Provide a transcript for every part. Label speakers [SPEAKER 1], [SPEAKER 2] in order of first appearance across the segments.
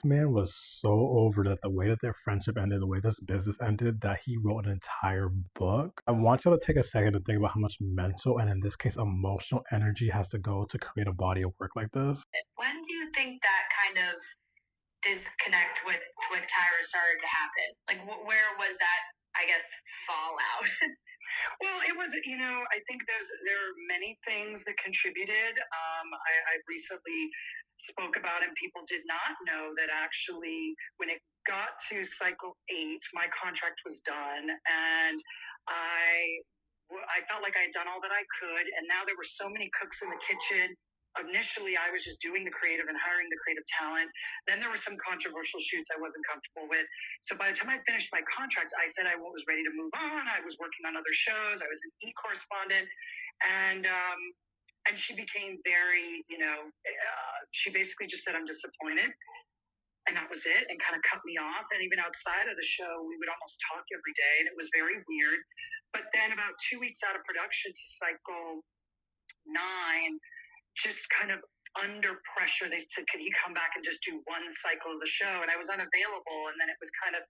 [SPEAKER 1] this man was so over that the way that their friendship ended, the way this business ended, that he wrote an entire book. I want you to take a second to think about how much mental and in this case emotional energy has to go to create a body of work like this.
[SPEAKER 2] When do you think that kind of disconnect with Tyra started to happen? Like, where was that, I guess, fallout?
[SPEAKER 3] Well, it was, I think there are many things that contributed. I recently spoke about it, and people did not know that actually when it got to cycle 8, my contract was done, and I felt like I had done all that I could, and now there were so many cooks in the kitchen. Initially, I was just doing the creative and hiring the creative talent. Then there were some controversial shoots I wasn't comfortable with. So by the time I finished my contract, I said I was ready to move on. I was working on other shows. I was an e-correspondent. And she became very, she basically just said, I'm disappointed. And that was it, and kind of cut me off. And even outside of the show, we would almost talk every day, and it was very weird. But then about 2 weeks out of production to cycle 9, just kind of under pressure, they said, can he come back and just do one cycle of the show? And I was unavailable. And then it was kind of,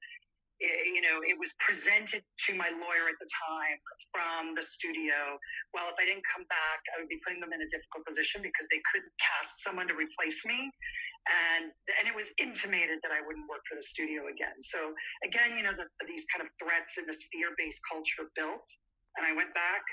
[SPEAKER 3] it was presented to my lawyer at the time from the studio. Well, if I didn't come back, I would be putting them in a difficult position because they couldn't cast someone to replace me. And it was intimated that I wouldn't work for the studio again. So again, these kind of threats and this fear-based culture built. And I went back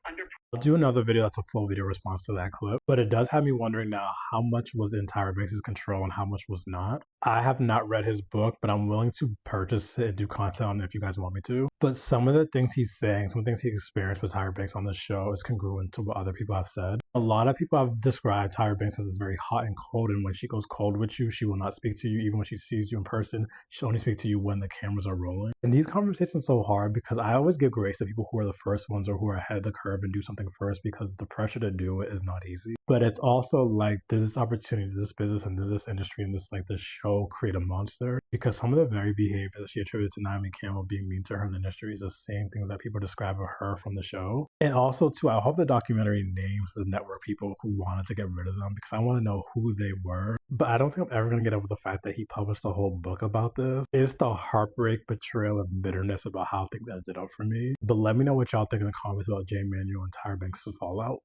[SPEAKER 3] under.
[SPEAKER 1] I'll do another video that's a full video response to that clip, but it does have me wondering now how much was in Tyra Banks' control and how much was not. I have not read his book, but I'm willing to purchase it and do content on it if you guys want me to. But some of the things he's saying, some of the things he experienced with Tyra Banks on the show is congruent to what other people have said. A lot of people have described Tyra Banks as very hot and cold, and when she goes cold with you, she will not speak to you. Even when she sees you in person, she'll only speak to you when the cameras are rolling. And these conversations are so hard because I always give grace to people who are the first ones or who are ahead of the curve and do something first, because the pressure to do it is not easy. But it's also like this opportunity, this business and this industry and this show create a monster, because some of the very behavior that she attributed to Naomi Campbell being mean to her in the industry is the same things that people describe of her from the show. And also too, I hope the documentary names the network people who wanted to get rid of them, because I want to know who they were. But I don't think I'm ever going to get over the fact that he published a whole book about this. It's the heartbreak, betrayal, and bitterness about how things ended up for me. But let me know what y'all think in the comments about Jay Manuel and Tyra Banks' fallout.